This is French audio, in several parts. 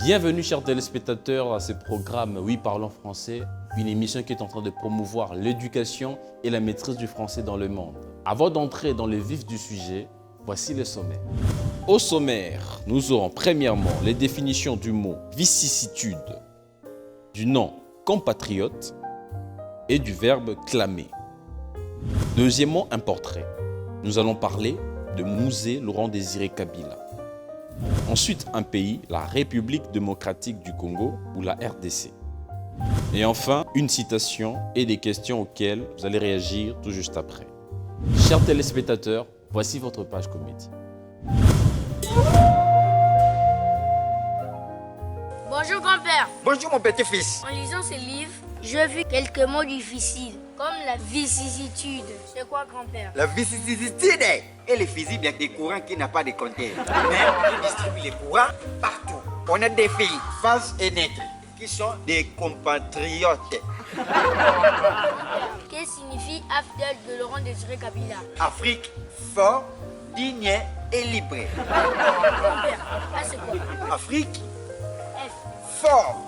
Bienvenue chers téléspectateurs à ce programme Oui Parlons Français, une émission qui est en train de promouvoir l'éducation et la maîtrise du français dans le monde. Avant d'entrer dans le vif du sujet, voici le sommaire. Au sommaire, nous aurons premièrement les définitions du mot vicissitude, du nom compatriote et du verbe clamer. Deuxièmement, un portrait. Nous allons parler de Musée Laurent-Désiré Kabila. Ensuite, un pays, la République démocratique du Congo ou la RDC. Et enfin, une citation et des questions auxquelles vous allez réagir tout juste après. Chers téléspectateurs, voici votre page comédie. Bonjour grand-père. Bonjour mon petit-fils. En lisant ce livre, j'ai vu quelques mots difficiles, comme la vicissitude. C'est quoi grand-père? La vicissitude est le fusible avec des courants qui n'a pas de compteur. Mais il distribue les courants partout. On a des filles, faces et nègres, qui sont des compatriotes. Que signifie AFDEL de Laurent-Désiré Kabila? Afrique, fort, digne et libre. Grand-père, ah c'est quoi? Afrique, F, fort,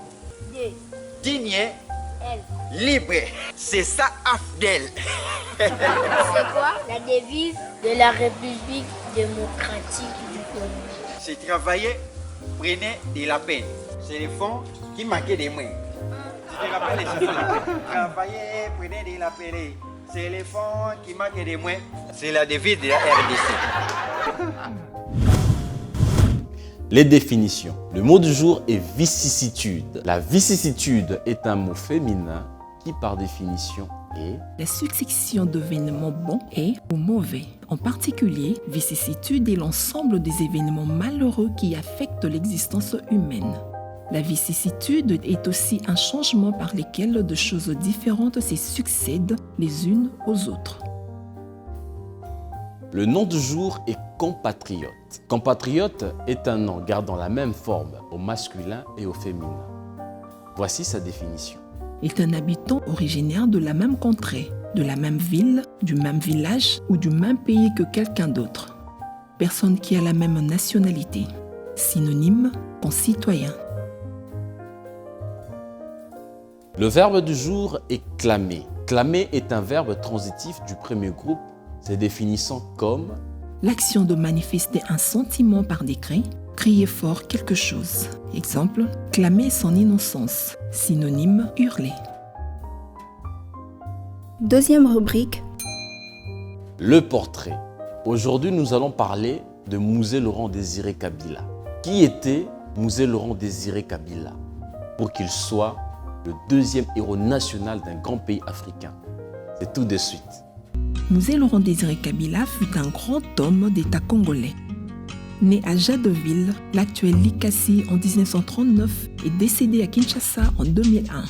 D, digne, L. libre. C'est ça AFDEL. C'est quoi la devise de la République démocratique du Congo? C'est travailler, prenez de la peine. C'est les fonds qui manquaient des moyens. Tu te rappelles les choses? Travailler, prenez de la peine. C'est les fonds qui manquent des moyens. C'est la devise de la RDC. Les définitions. Le mot du jour est vicissitude. La vicissitude est un mot féminin qui, par définition, est la succession d'événements bons et ou mauvais. En particulier, vicissitude est l'ensemble des événements malheureux qui affectent l'existence humaine. La vicissitude est aussi un changement par lequel de choses différentes se succèdent les unes aux autres. Le nom du jour est compatriote. Compatriote est un nom gardant la même forme au masculin et au féminin. Voici sa définition. Est un habitant originaire de la même contrée, de la même ville, du même village ou du même pays que quelqu'un d'autre. Personne qui a la même nationalité. Synonyme, concitoyen. Le verbe du jour est clamer. Clamer est un verbe transitif du premier groupe, se définissant comme l'action de manifester un sentiment par des cris, crier fort quelque chose. Exemple, clamer son innocence. Synonyme, hurler. Deuxième rubrique. le portrait. Aujourd'hui, nous allons parler de Musée Laurent-Désiré Kabila. Qui était Musée Laurent-Désiré Kabila pour qu'il soit le deuxième héros national d'un grand pays africain? C'est tout de suite. Musée Laurent-Désiré Kabila fut un grand homme d'État congolais. Né à Jadotville, l'actuel Likasi en 1939 et décédé à Kinshasa en 2001.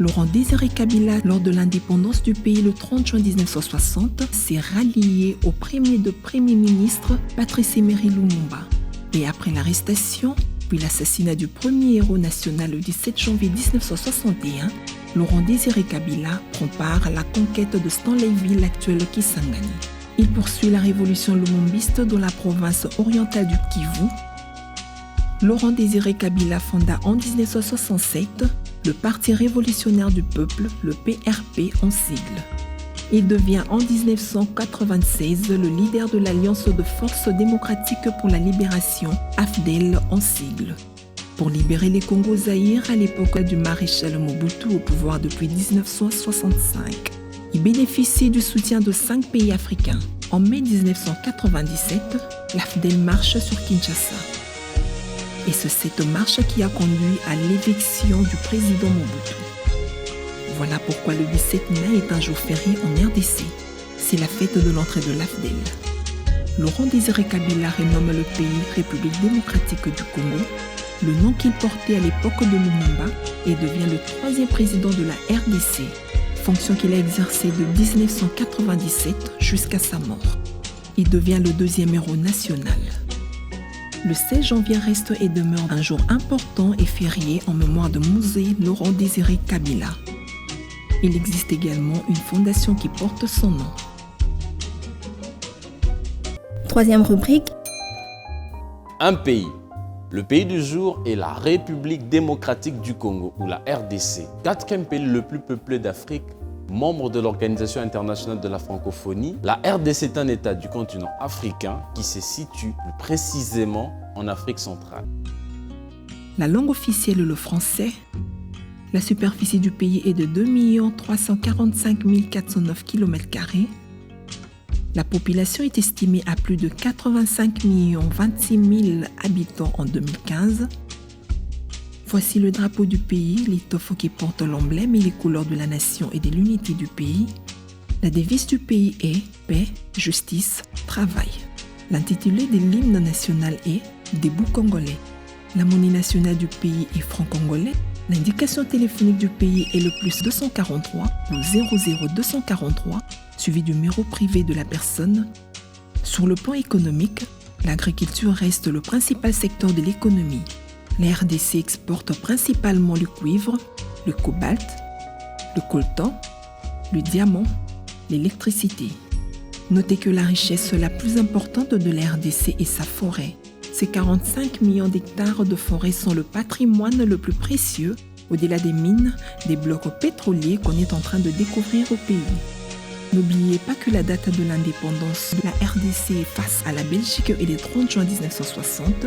Laurent-Désiré Kabila, lors de l'indépendance du pays le 30 juin 1960, s'est rallié au Premier ministre Patrice Emery Lumumba. Et après l'arrestation, puis l'assassinat du premier héros national le 17 janvier 1961, Laurent-Désiré Kabila prend part à la conquête de Stanleyville, l'actuel Kisangani. Il poursuit la révolution lumumbiste dans la province orientale du Kivu. Laurent-Désiré Kabila fonda en 1967 le Parti révolutionnaire du peuple, le PRP en sigle. Il devient en 1996 le leader de l'Alliance de forces démocratiques pour la libération, AFDEL en sigle. Pour libérer les Congo-Zaïre à l'époque du maréchal Mobutu au pouvoir depuis 1965. Il bénéficie du soutien de 5 pays africains. En mai 1997, l'AFDEL marche sur Kinshasa. Et c'est cette marche qui a conduit à l'éviction du président Mobutu. Voilà pourquoi le 17 mai est un jour férié en RDC. C'est la fête de l'entrée de l'AFDEL. Laurent-Désiré Kabila renomme le pays République démocratique du Congo, le nom qu'il portait à l'époque de Lumumba, et devient le 3e président de la RDC, fonction qu'il a exercée de 1997 jusqu'à sa mort. Il devient le deuxième héros national. Le 16 janvier reste et demeure un jour important et férié en mémoire de Mosé Laurent-Désiré Kabila. Il existe également une fondation qui porte son nom. Troisième rubrique, Un pays. Le pays du jour est la République démocratique du Congo, ou la RDC. Quatrième pays le plus peuplé d'Afrique, membre de l'Organisation internationale de la francophonie. La RDC est un État du continent africain qui se situe plus précisément en Afrique centrale. La langue officielle est le français. La superficie du pays est de 2 345 409 km². La population est estimée à plus de 85 026 000 habitants en 2015. Voici le drapeau du pays, l'étoffe qui porte l'emblème et les couleurs de la nation et de l'unité du pays. La devise du pays est « Paix, justice, travail ». L'intitulé de l'hymne national est « Debout congolais ». La monnaie nationale du pays est franc congolais. L'indication téléphonique du pays est le plus 243 ou 00243, suivi du numéro privé de la personne. Sur le plan économique, l'agriculture reste le principal secteur de l'économie. La RDC exporte principalement le cuivre, le cobalt, le coltan, le diamant, l'électricité. Notez que la richesse la plus importante de la RDC est sa forêt. Ces 45 millions d'hectares de forêt sont le patrimoine le plus précieux, au-delà des mines, des blocs pétroliers qu'on est en train de découvrir au pays. N'oubliez pas que la date de l'indépendance de la RDC face à la Belgique est le 30 juin 1960.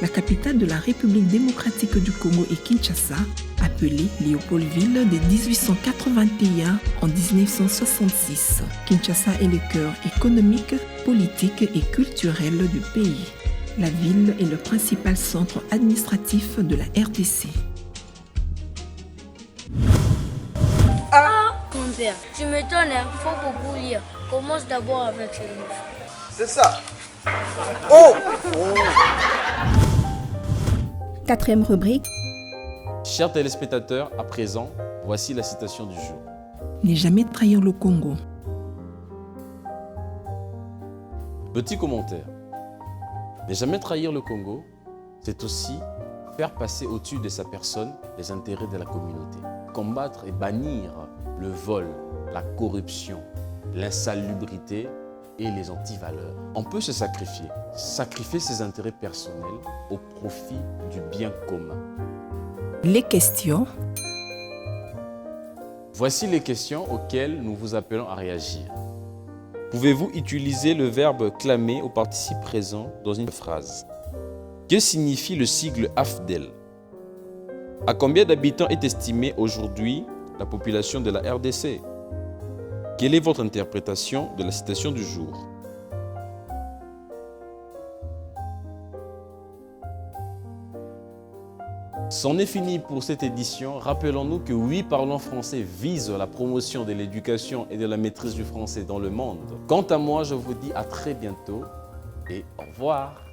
La capitale de la République démocratique du Congo est Kinshasa, appelée Léopoldville de 1881 en 1966. Kinshasa est le cœur économique, politique et culturel du pays. La ville est le principal centre administratif de la RDC. Mon père, tu m'étonnes, il faut beaucoup lire. Commence d'abord avec ce livre. C'est ça. Oh! quatrième rubrique, Chers téléspectateurs, à présent, voici la citation du jour. Ne jamais trahir le Congo. Petit commentaire. Ne jamais trahir le Congo, c'est aussi faire passer au-dessus de sa personne les intérêts de la communauté. Combattre et bannir le vol, la corruption, l'insalubrité et les antivaleurs. On peut se sacrifier ses intérêts personnels au profit du bien commun. Les questions. Voici les questions auxquelles nous vous appelons à réagir. Pouvez-vous utiliser le verbe clamer au participe présent dans une phrase? Que signifie le sigle AFDEL? À combien d'habitants est estimée aujourd'hui la population de la RDC? Quelle est votre interprétation de la citation du jour? C'en est fini pour cette édition. Rappelons-nous que Oui, parlons français vise la promotion de l'éducation et de la maîtrise du français dans le monde. Quant à moi, je vous dis à très bientôt et au revoir.